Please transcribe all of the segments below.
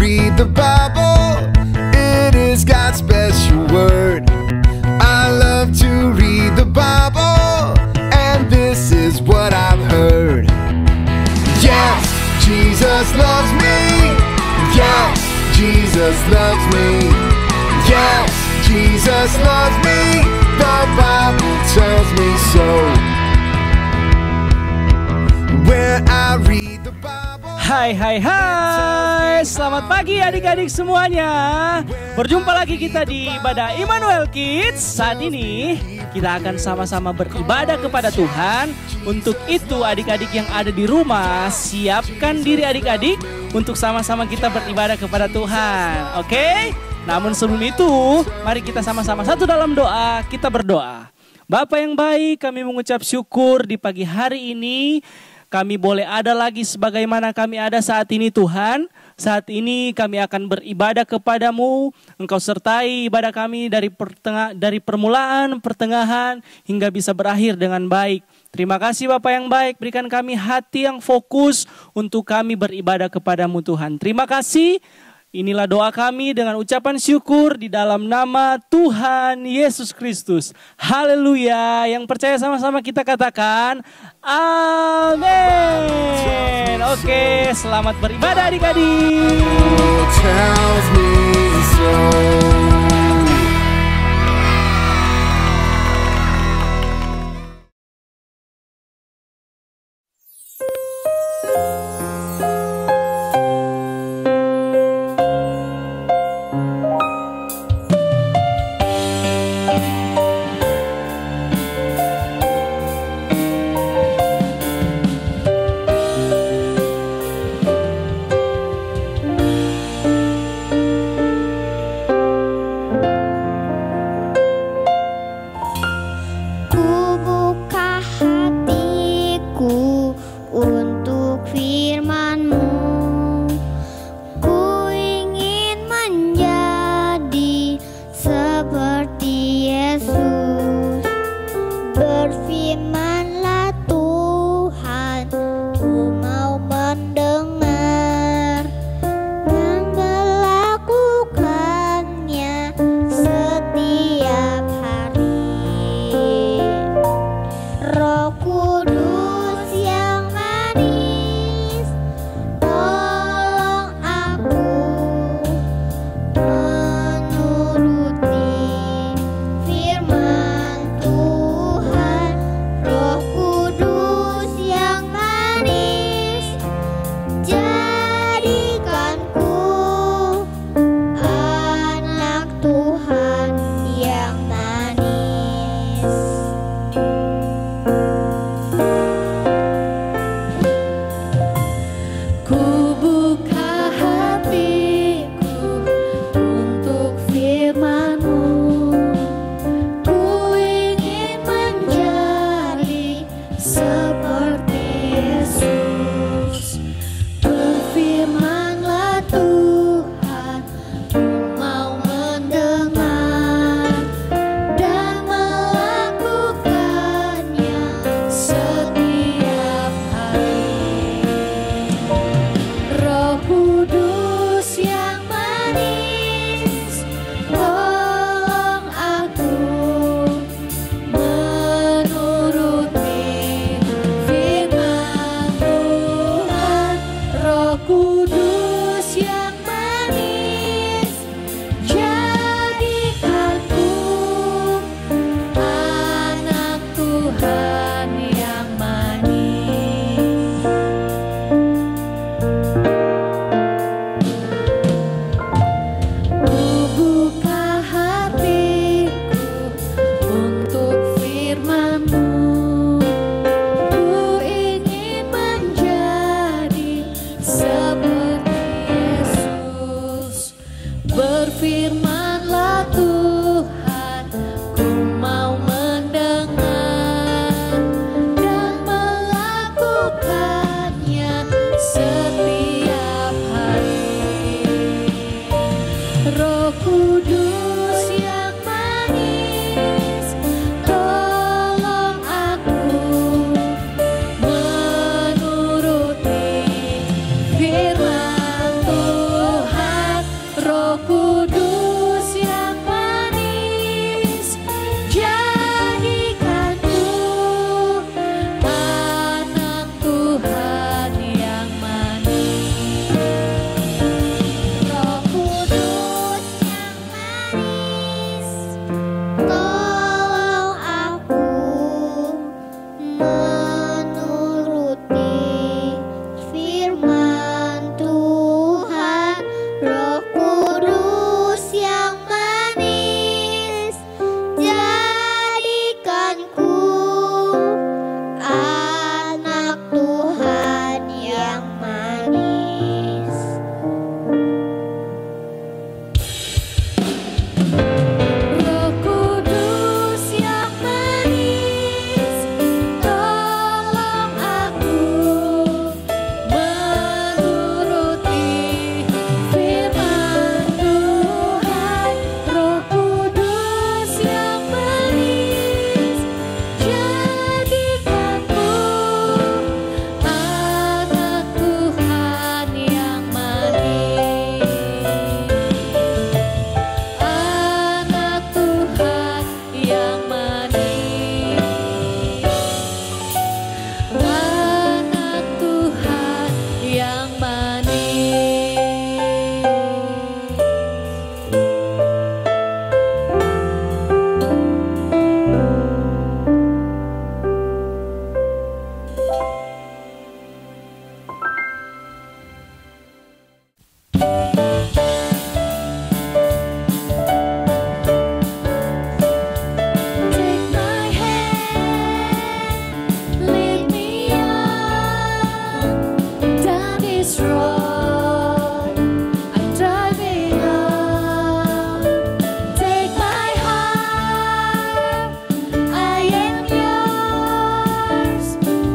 read the Bible. It is God's special word. I love to read the Bible, and this is what I've heard. Yes, Jesus loves me. Yes, Jesus loves me. Yes, Jesus loves me. The Bible tells me so. When I read the Bible. Hai, selamat pagi adik-adik semuanya. Berjumpa lagi kita di ibadah Immanuel Kids. Saat ini kita akan sama-sama beribadah kepada Tuhan. Untuk itu adik-adik yang ada di rumah, siapkan diri adik-adik untuk sama-sama kita beribadah kepada Tuhan. Oke? Namun sebelum itu, mari kita sama-sama satu dalam doa, kita berdoa. Bapa yang baik, kami mengucap syukur di pagi hari ini. Kami boleh ada lagi sebagaimana kami ada saat ini Tuhan. Saat ini kami akan beribadah kepadamu. Engkau sertai ibadah kami dari permulaan, pertengahan, hingga bisa berakhir dengan baik. Terima kasih Bapa yang baik, berikan kami hati yang fokus untuk kami beribadah kepadamu Tuhan. Terima kasih. Inilah doa kami dengan ucapan syukur di dalam nama Tuhan Yesus Kristus. Haleluya. Yang percaya sama-sama kita katakan amin. Oke, selamat beribadah adik-adik.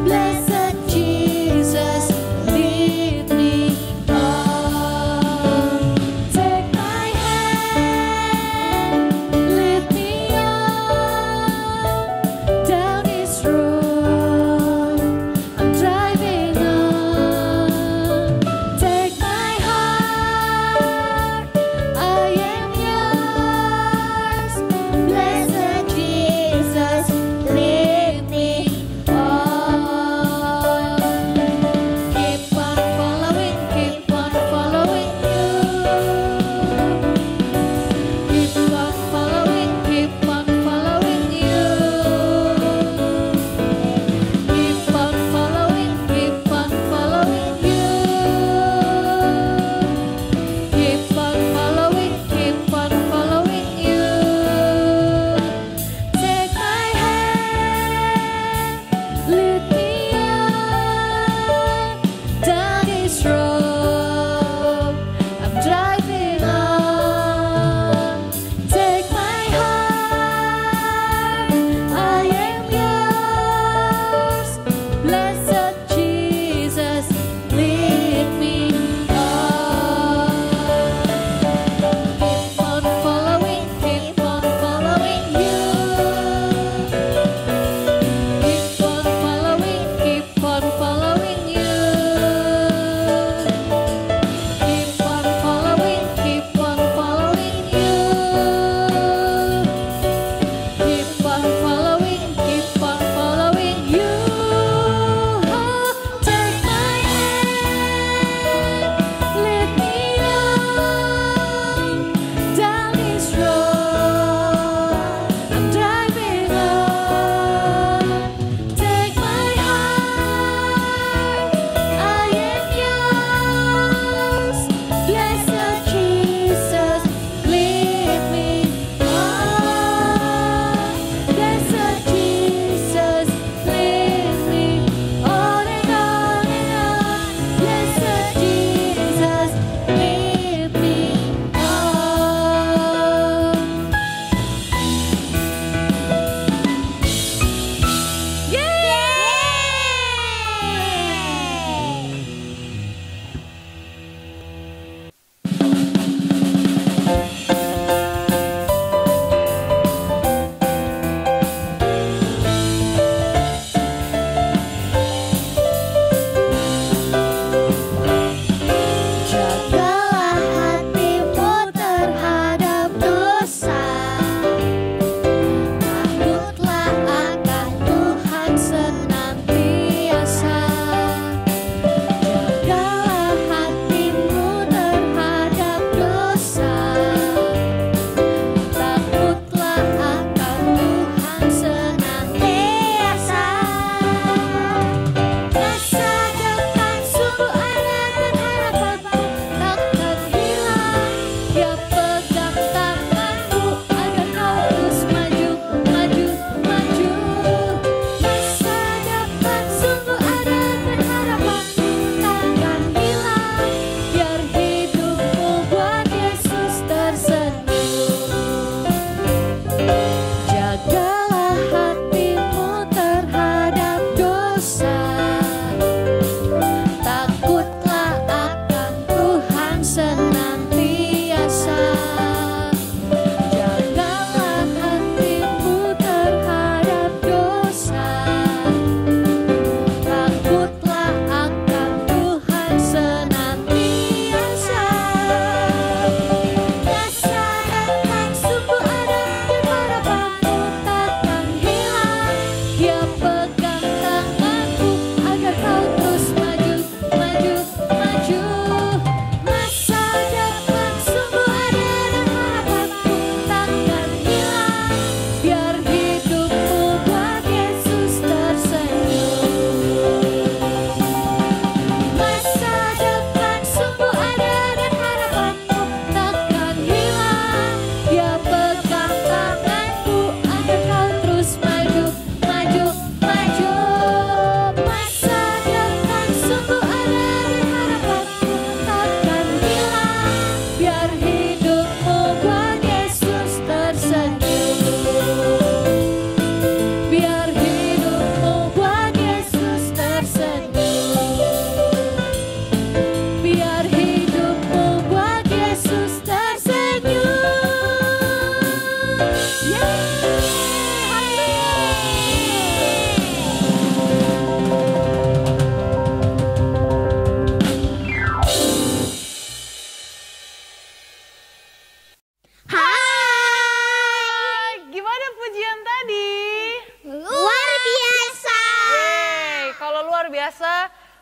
Blessed Jesus, lead me on.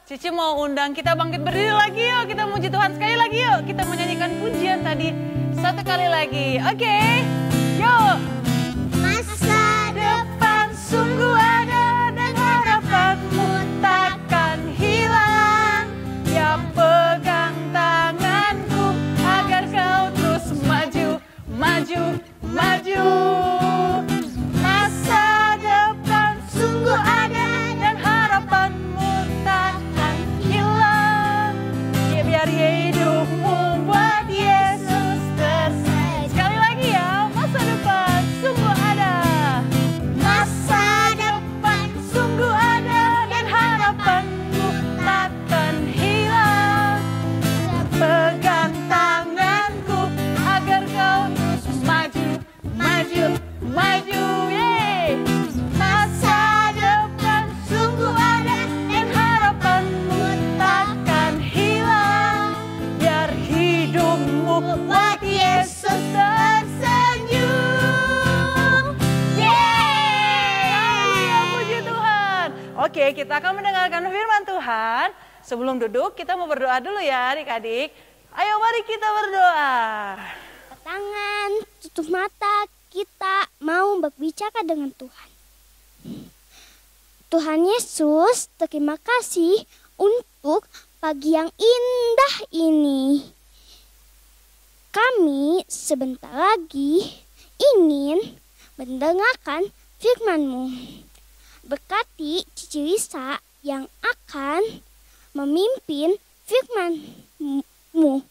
Cici mau undang kita bangkit berdiri lagi yuk. Kita muji Tuhan sekali lagi yuk. Kita menyanyikan pujian tadi satu kali lagi. Oke, yuk. Masa Depan sungguh ada dan harapanmu takkan hilang. Ya pegang tanganku agar kau terus maju, maju, maju. Masa depan sungguh ada dan harapanmu takkan hilang. Ya biar hidupmu buat Yesus tersaji. Sekali lagi ya, masa depan sungguh ada. Masa depan Sungguh ada dan harapanmu takkan hilang. Pegang tanganku agar kau terus maju, maju, maju. Yeay. Masa depan sungguh ada dan harapanmu takkan hilang. Biar hidupmu buat Yesus tersenyum. Yeay. Haleluya, puji Tuhan. Oke, kita akan mendengarkan firman Tuhan. Sebelum duduk, kita mau berdoa dulu ya adik-adik. Ayo mari kita berdoa. tangan, tutup mata, kita mau berbicara dengan Tuhan. Tuhan Yesus, terima kasih untuk pagi yang indah ini. Kami sebentar lagi ingin mendengarkan firman-Mu. Berkati Cici Lisa yang akan memimpin firman-Mu.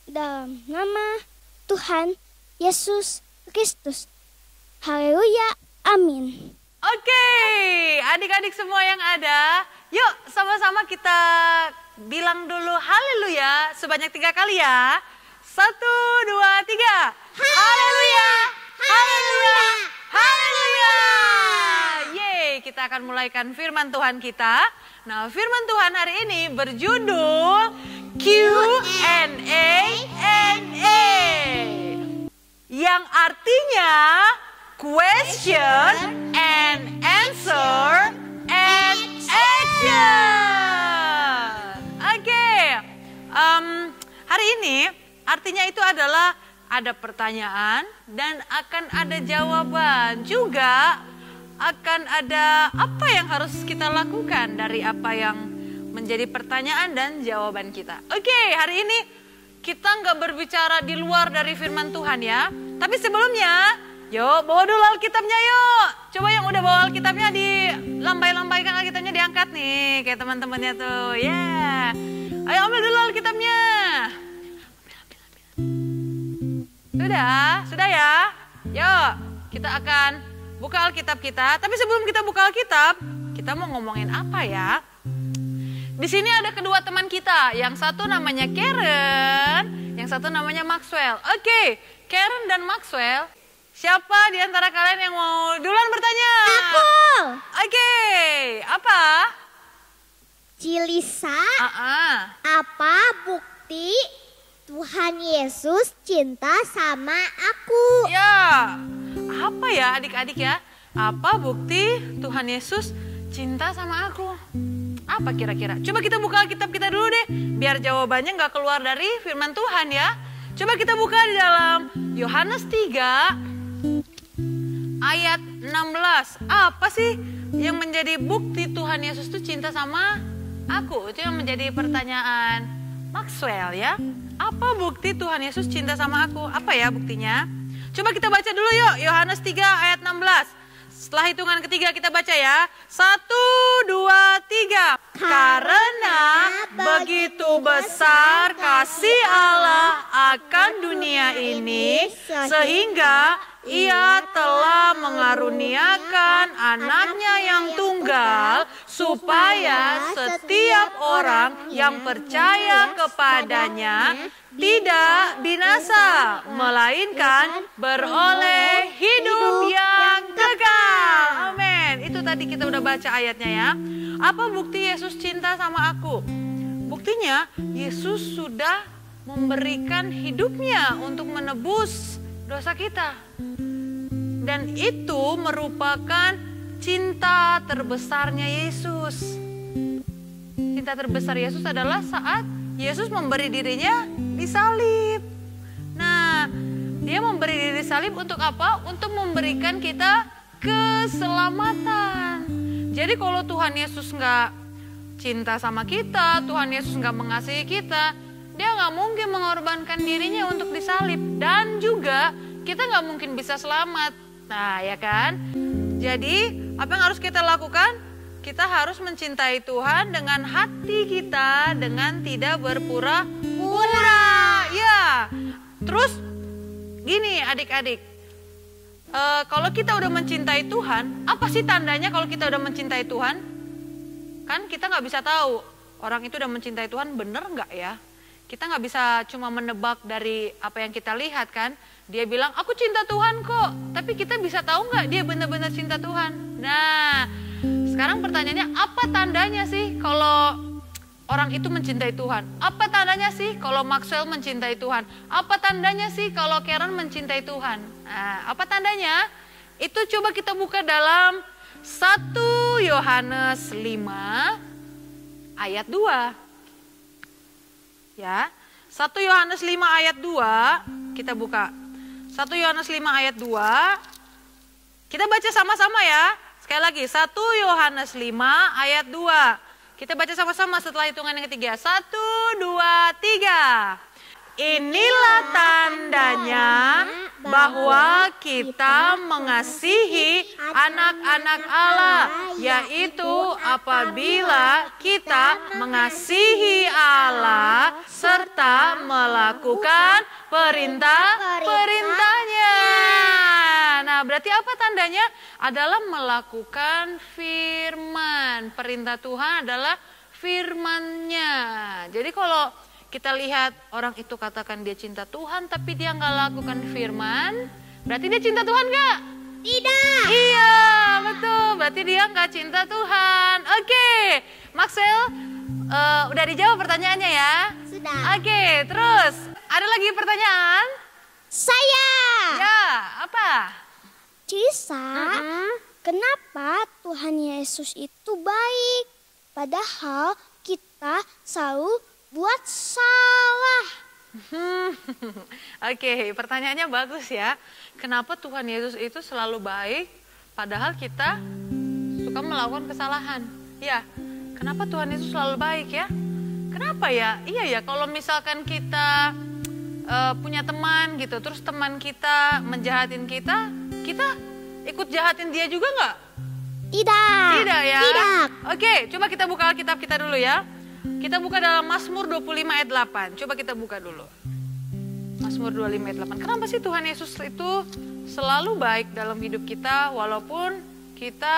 Dalam nama Tuhan Yesus Kristus. Haleluya. Amin. Oke, adik-adik semua yang ada, yuk sama-sama kita bilang dulu haleluya sebanyak 3 kali ya. 1, 2, 3. Haleluya, haleluya, haleluya. Yeay, kita akan mulaikan firman Tuhan kita. Nah, firman Tuhan hari ini berjudul Q&A, yang artinya question and answer and action. Oke, hari ini artinya itu adalah ada pertanyaan dan akan ada jawaban. Juga akan ada apa yang harus kita lakukan dari apa yang menjadi pertanyaan dan jawaban kita. Oke, hari ini kita nggak berbicara di luar dari firman Tuhan ya. Tapi sebelumnya, yuk bawa dulu Alkitabnya yuk. Coba yang udah bawa Alkitabnya dilambai-lambaikan, Alkitabnya diangkat nih kayak teman-temannya tuh. Ya, yeah. Ayo ambil dulu Alkitabnya. Sudah ya. Yuk, kita akan buka Alkitab kita. Tapi sebelum kita buka Alkitab, kita mau ngomongin apa ya? Di sini ada kedua teman kita. Yang satu namanya Karen, yang satu namanya Maxwell. Oke, Karen dan Maxwell. Siapa di antara kalian yang mau duluan bertanya? Aku. Oke, apa? Cilisa, Ah. apa bukti Tuhan Yesus cinta sama aku? Ya, apa ya adik-adik ya? Apa bukti Tuhan Yesus cinta sama aku? Apa kira-kira? Coba kita buka Alkitab kita dulu deh. Biar jawabannya nggak keluar dari firman Tuhan ya. Coba kita buka di dalam Yohanes 3 ayat 16. Apa sih yang menjadi bukti Tuhan Yesus itu cinta sama aku? Itu yang menjadi pertanyaan Maxwell ya. Apa bukti Tuhan Yesus cinta sama aku? Apa ya buktinya? Coba kita baca dulu yuk, Yohanes 3 ayat 16. Setelah hitungan ketiga kita baca ya. 1, 2, 3. Karena begitu besar kasih Allah akan dunia ini, sehingga Ia telah mengaruniakan anaknya yang tunggal, supaya setiap orang yang percaya kepadanya tidak binasa, melainkan beroleh hidup yang kekal. Amin. Itu tadi kita udah baca ayatnya ya. Apa bukti Yesus cinta sama aku? Buktinya Yesus sudah memberikan hidupnya untuk menebus dosa kita. Dan itu merupakan cinta terbesarnya Yesus. Cinta terbesar Yesus adalah saat Yesus memberi dirinya disalib. Nah, dia memberi diri disalib untuk apa? Untuk memberikan kita keselamatan. Jadi kalau Tuhan Yesus nggak cinta sama kita, Tuhan Yesus nggak mengasihi kita, dia nggak mungkin mengorbankan dirinya untuk disalib. Dan juga kita nggak mungkin bisa selamat. Nah ya kan? Jadi apa yang harus kita lakukan? Kita harus mencintai Tuhan dengan hati kita, dengan tidak berpura-pura. Ya, terus gini adik-adik, kalau kita udah mencintai Tuhan, apa sih tandanya kalau kita udah mencintai Tuhan? Kan kita nggak bisa tahu orang itu udah mencintai Tuhan bener nggak ya? Kita nggak bisa cuma menebak dari apa yang kita lihat kan. Dia bilang aku cinta Tuhan kok, tapi kita bisa tahu nggak dia benar-benar cinta Tuhan? Nah, sekarang pertanyaannya apa tandanya sih kalau orang itu mencintai Tuhan? Apa tandanya sih kalau Maxwell mencintai Tuhan? Apa tandanya sih kalau Karen mencintai Tuhan? Nah, apa tandanya? Itu coba kita buka dalam 1 Yohanes 5 ayat 2. Ya, 1 Yohanes 5 ayat 2 kita buka. 1 Yohanes 5 ayat 2. Kita baca sama-sama ya. Sekali lagi, 1 Yohanes 5 ayat 2. Kita baca sama-sama setelah hitungan yang ketiga. 1, 2, 3. Inilah tandanya bahwa kita mengasihi anak-anak Allah, yaitu apabila kita mengasihi Allah serta melakukan perintah-perintahnya. Nah, berarti apa tandanya? Adalah melakukan firman. Perintah Tuhan adalah firman-Nya. Jadi kalau kita lihat orang itu katakan dia cinta Tuhan tapi dia nggak lakukan firman, berarti dia cinta Tuhan nggak? Tidak. Iya, betul. Berarti dia nggak cinta Tuhan. Oke, Maxwell, udah dijawab pertanyaannya ya? Sudah. Oke, terus ada lagi pertanyaan? Saya. Ya, apa? Cisa, kenapa Tuhan Yesus itu baik? Padahal kita selalu buat salah. Oke, pertanyaannya bagus ya. Kenapa Tuhan Yesus itu selalu baik padahal kita suka melakukan kesalahan? Ya, kenapa Tuhan Yesus selalu baik ya? Kenapa ya? Iya ya, kalau misalkan kita punya teman gitu, terus teman kita menjahatin kita, kita ikut jahatin dia juga nggak? Tidak. Tidak ya? Tidak. Oke, coba kita buka Alkitab kita dulu ya. Kita buka dalam Mazmur 25 ayat 8. Coba kita buka dulu. Mazmur 25 ayat 8. Kenapa sih Tuhan Yesus itu selalu baik dalam hidup kita walaupun kita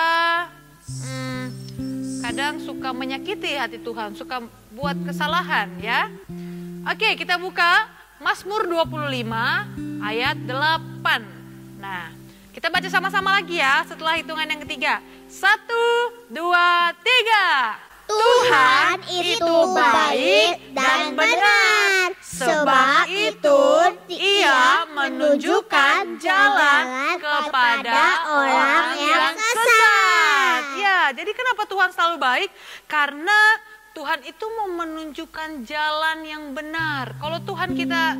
kadang suka menyakiti hati Tuhan, suka buat kesalahan ya. Oke, kita buka Mazmur 25 ayat 8. Nah, kita baca sama-sama lagi ya setelah hitungan yang ketiga. 1, 2, 3. Tuhan itu baik dan benar. Sebab itu Ia menunjukkan jalan kepada orang yang sesat. Ya, jadi kenapa Tuhan selalu baik? Karena Tuhan itu mau menunjukkan jalan yang benar. Kalau Tuhan kita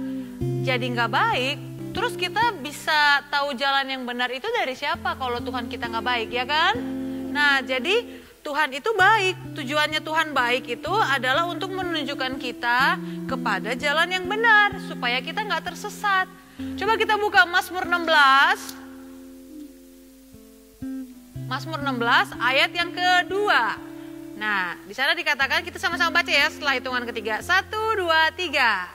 jadi nggak baik, terus kita bisa tahu jalan yang benar itu dari siapa kalau Tuhan kita nggak baik, ya kan? Nah, jadi Tuhan itu baik. Tujuannya Tuhan baik itu adalah untuk menunjukkan kita kepada jalan yang benar supaya kita nggak tersesat. Coba kita buka Mazmur 16. Mazmur 16 ayat yang kedua. Nah, di sana dikatakan, kita sama-sama baca ya setelah hitungan ketiga. 1, 2, 3.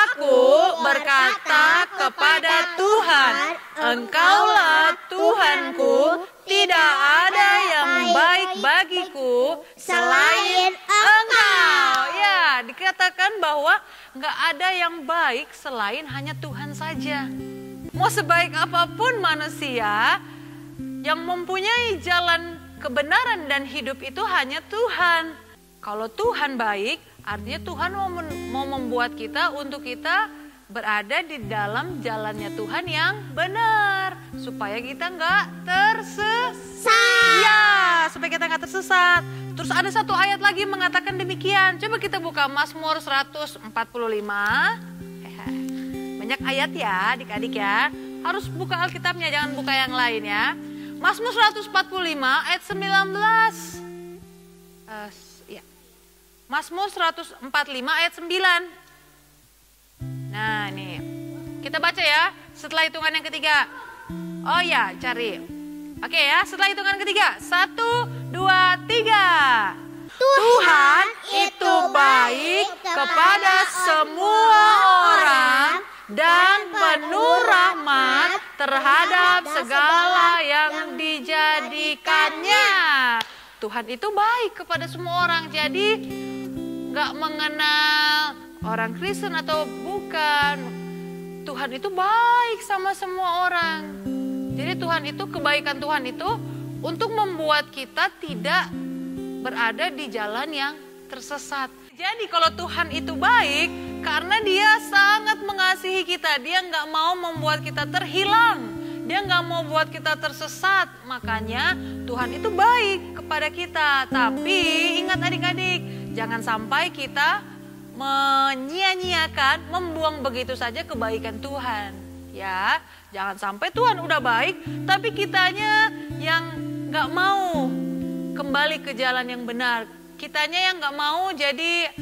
Aku berkata kepada Tuhan, Engkaulah Tuhanku, tidak ada yang baik bagiku selain Engkau. Ya, dikatakan bahwa nggak ada yang baik selain hanya Tuhan saja. Mau sebaik apapun manusia, yang mempunyai jalan kebenaran dan hidup itu hanya Tuhan. Kalau Tuhan baik, artinya Tuhan mau membuat kita untuk kita berada di dalam jalannya Tuhan yang benar. Supaya kita nggak tersesat. tersesat. Ya, supaya kita nggak tersesat. Terus ada satu ayat lagi mengatakan demikian. Coba kita buka Mazmur 145. Banyak ayat ya adik-adik ya. Harus buka Alkitabnya, jangan buka yang lain ya. Mazmur 145 ayat 19. Ya. Mazmur 145 ayat 9. Nah nih, kita baca ya setelah hitungan yang ketiga. Oh ya, cari. Oke ya, setelah hitungan ketiga. 1, 2, 3. Tuhan itu baik kepada semua orang dan penuh rahmat terhadap segala yang dijadikannya. Tuhan itu baik kepada semua orang, jadi gak mengenal orang Kristen atau bukan. Tuhan itu baik sama semua orang. Jadi Tuhan itu, kebaikan Tuhan itu untuk membuat kita tidak berada di jalan yang tersesat. Jadi kalau Tuhan itu baik, karena dia sangat mengasihi kita, dia nggak mau membuat kita terhilang, dia nggak mau buat kita tersesat, makanya Tuhan itu baik kepada kita. Tapi ingat adik-adik, jangan sampai kita menyia-nyiakan, membuang begitu saja kebaikan Tuhan. Ya, jangan sampai Tuhan udah baik, tapi kitanya yang nggak mau kembali ke jalan yang benar. Kitanya yang nggak mau jadi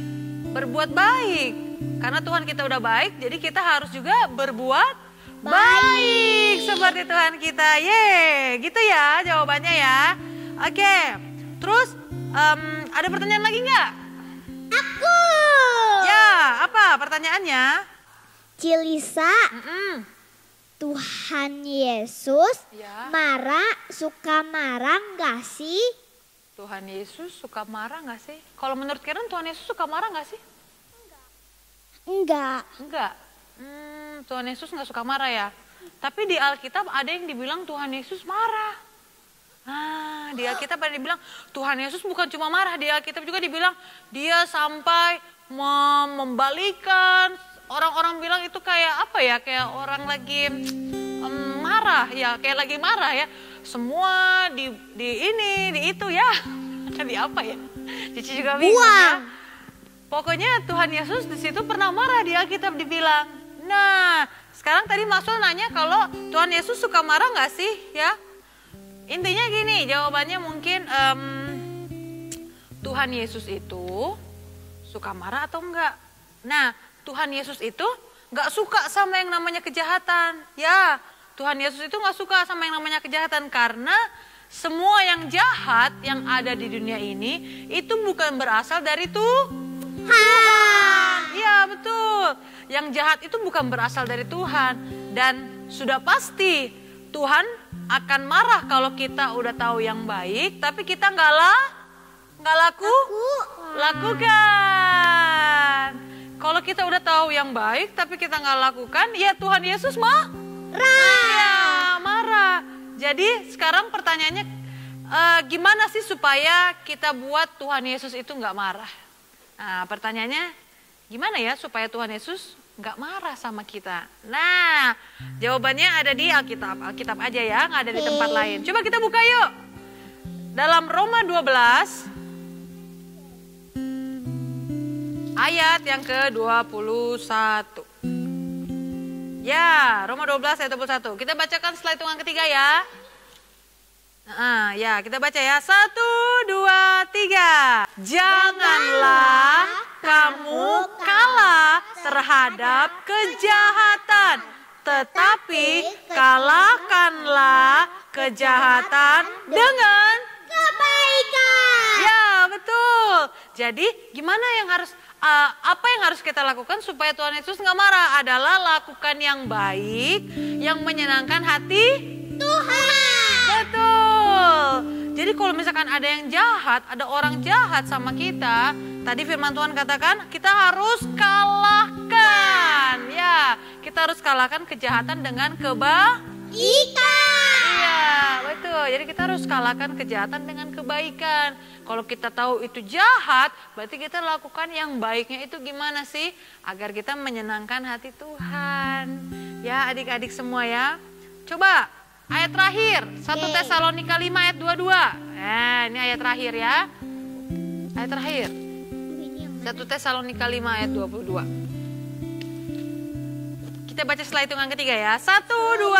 berbuat baik. Karena Tuhan kita udah baik, jadi kita harus juga berbuat baik seperti Tuhan kita. Gitu ya jawabannya ya. Oke, terus ada pertanyaan lagi nggak? Aku. Ya, apa pertanyaannya? Cilisa, Tuhan Yesus Ya. suka marah nggak sih? Tuhan Yesus suka marah nggak sih? Kalau menurut Karen Tuhan Yesus suka marah nggak sih? Enggak. Enggak. Tuhan Yesus nggak suka marah ya. Tapi di Alkitab ada yang dibilang Tuhan Yesus marah. Di Alkitab ada yang dibilang Tuhan Yesus bukan cuma marah. Di Alkitab juga dibilang dia sampai membalikan. Orang-orang bilang itu kayak apa ya? Kayak orang lagi marah ya. Kayak lagi marah ya. Semua di itu ya. Di apa ya? Cici juga bingung ya. Pokoknya Tuhan Yesus di situ pernah marah, di Alkitab dibilang. Nah, sekarang tadi Maxwell nanya kalau Tuhan Yesus suka marah nggak sih ya? Intinya gini, jawabannya mungkin Tuhan Yesus itu suka marah atau enggak? Nah, Tuhan Yesus itu nggak suka sama yang namanya kejahatan. Ya, Tuhan Yesus itu nggak suka sama yang namanya kejahatan karena semua yang jahat yang ada di dunia ini itu bukan berasal dari Tuhan. Ya betul, yang jahat itu bukan berasal dari Tuhan. Dan sudah pasti Tuhan akan marah kalau kita udah tahu yang baik tapi kita nggak lakukan. Kalau kita udah tahu yang baik tapi kita nggak lakukan, ya Tuhan Yesus marah. Jadi sekarang pertanyaannya gimana sih supaya kita buat Tuhan Yesus itu nggak marah? Nah pertanyaannya gimana ya supaya Tuhan Yesus nggak marah sama kita? Nah jawabannya ada di Alkitab. Alkitab aja ya, nggak ada di tempat lain. Coba kita buka yuk. Dalam Roma 12 ayat yang ke-21. Ya, Roma 12 ayat 21. Kita bacakan setelah hitungan ketiga ya. Ya, kita baca ya. 1, 2, 3. Janganlah kamu kalah terhadap kejahatan, tetapi kalahkanlah kejahatan dengan Kebaikan. ya, betul. Jadi, gimana yang harus apa yang harus kita lakukan supaya Tuhan Yesus nggak marah? Adalah lakukan yang baik, yang menyenangkan hati Tuhan. Betul. Jadi kalau misalkan ada yang jahat, ada orang jahat sama kita, tadi firman Tuhan katakan kita harus kalahkan. Ya, kita harus kalahkan kejahatan dengan kebaikan. Iya, betul. Jadi kita harus kalahkan kejahatan dengan kebaikan. Kalau kita tahu itu jahat, berarti kita lakukan yang baiknya itu gimana sih? Agar kita menyenangkan hati Tuhan. Ya adik-adik semua ya. Coba ayat terakhir, 1 Tesalonika 5 ayat 22. Nah, ini ayat terakhir ya. Ayat terakhir. 1 Tesalonika 5 ayat 22. Kita baca setelah hitungan ketiga ya. 1, 2,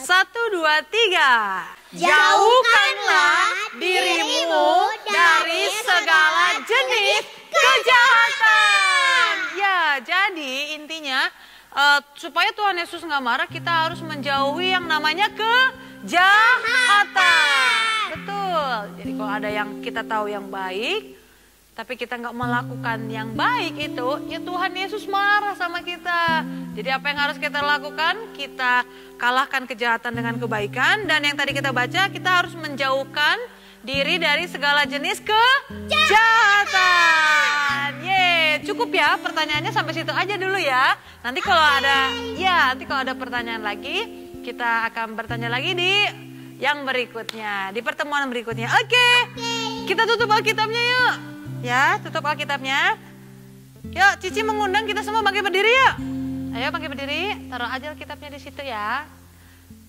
3. Jauhkanlah dirimu dari segala jenis kejahatan. Ya, jadi intinya supaya Tuhan Yesus nggak marah, kita harus menjauhi yang namanya kejahatan. Betul. Jadi kalau ada yang kita tahu yang baik, tapi kita nggak melakukan yang baik itu, ya Tuhan Yesus marah sama kita. Jadi apa yang harus kita lakukan? Kita kalahkan kejahatan dengan kebaikan. Dan yang tadi kita baca, kita harus menjauhkan diri dari segala jenis kejahatan. Cukup ya pertanyaannya sampai situ aja dulu ya. Nanti kalau ada pertanyaan lagi, kita akan bertanya lagi di yang berikutnya, di pertemuan berikutnya. Oke. Kita tutup Alkitabnya yuk. Ya, tutup Alkitabnya. Yuk, Cici mengundang kita semua bangkit berdiri yuk. Ayo bangkit berdiri, taruh aja Alkitabnya di situ ya.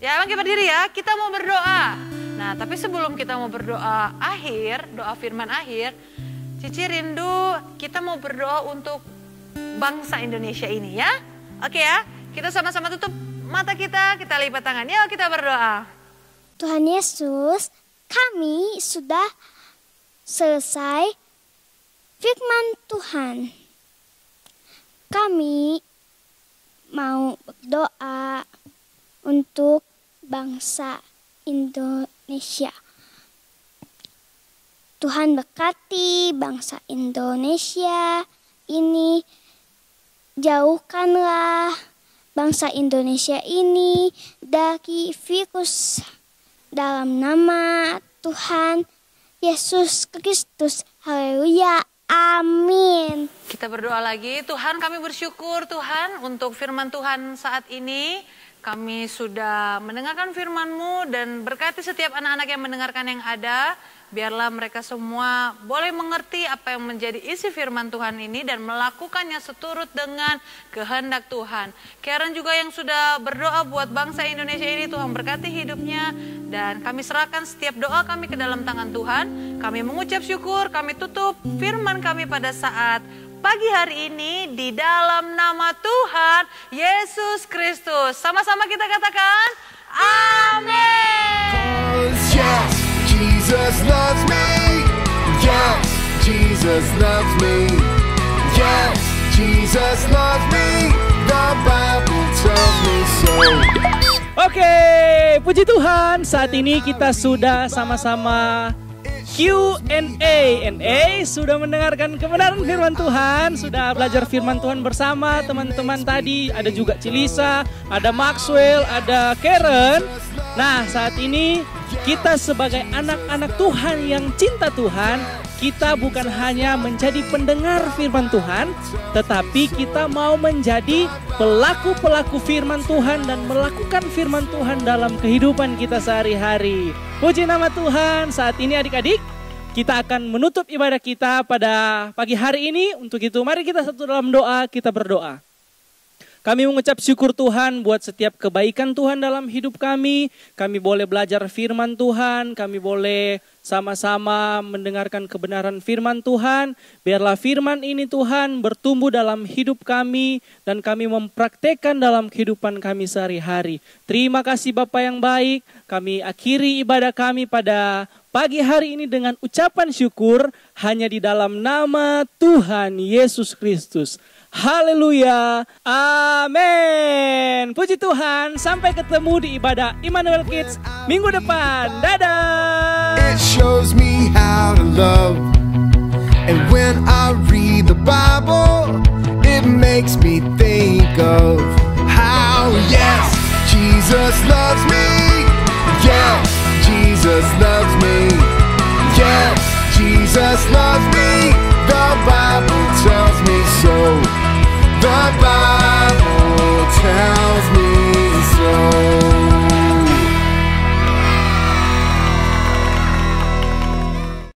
Ya, bangkit berdiri ya, kita mau berdoa. Nah, tapi sebelum kita mau berdoa akhir, doa firman akhir, Cici rindu kita mau berdoa untuk bangsa Indonesia ini ya. Oke ya, kita sama-sama tutup mata kita lipat tangan. Yuk kita berdoa. Tuhan Yesus, kami sudah selesai firman Tuhan. Kami mau berdoa untuk bangsa Indonesia. Tuhan berkati bangsa Indonesia ini. Jauhkanlah bangsa Indonesia ini dari virus, dalam nama Tuhan Yesus Kristus. Haleluya. Amin. Kita berdoa lagi. Tuhan, kami bersyukur Tuhan untuk firman Tuhan saat ini. Kami sudah mendengarkan firman-Mu dan berkati setiap anak-anak yang mendengarkan yang ada. Biarlah mereka semua boleh mengerti apa yang menjadi isi firman Tuhan ini dan melakukannya seturut dengan kehendak Tuhan. Karen juga yang sudah berdoa buat bangsa Indonesia ini, Tuhan berkati hidupnya. Dan kami serahkan setiap doa kami ke dalam tangan Tuhan. Kami mengucap syukur, kami tutup firman kami pada saat pagi hari ini di dalam nama Tuhan Yesus Kristus. Sama-sama kita katakan, amin. Jesus loves me. Yes, Jesus loves me. Yes, Jesus loves me. The Bible tells me so. Oke, puji Tuhan. Saat ini kita sudah sama-sama Q&A. Sudah mendengarkan kebenaran firman Tuhan, sudah belajar firman Tuhan bersama teman-teman tadi. Ada juga Cilisa, ada Maxwell, ada Karen. Nah, saat ini kita sebagai anak-anak Tuhan yang cinta Tuhan, kita bukan hanya menjadi pendengar firman Tuhan, tetapi kita mau menjadi pelaku-pelaku firman Tuhan dan melakukan firman Tuhan dalam kehidupan kita sehari-hari. Puji nama Tuhan. Saat ini adik-adik, kita akan menutup ibadah kita pada pagi hari ini. Untuk itu mari kita satu dalam doa, kita berdoa. Kami mengucap syukur Tuhan buat setiap kebaikan Tuhan dalam hidup kami. Kami boleh belajar firman Tuhan, kami boleh sama-sama mendengarkan kebenaran firman Tuhan. Biarlah firman ini Tuhan bertumbuh dalam hidup kami dan kami mempraktekkan dalam kehidupan kami sehari-hari. Terima kasih Bapa yang baik. Kami akhiri ibadah kami pada pagi hari ini dengan ucapan syukur hanya di dalam nama Tuhan Yesus Kristus. Haleluya, amin. Puji Tuhan, sampai ketemu di ibadah Immanuel Kids minggu depan. Dadah. It shows me how to love. And when I read the Bible, it makes me think of how, yes, Jesus loves me. Yes, Jesus loves me. Yes, Jesus loves me. The Bible tells me so. The Bible tells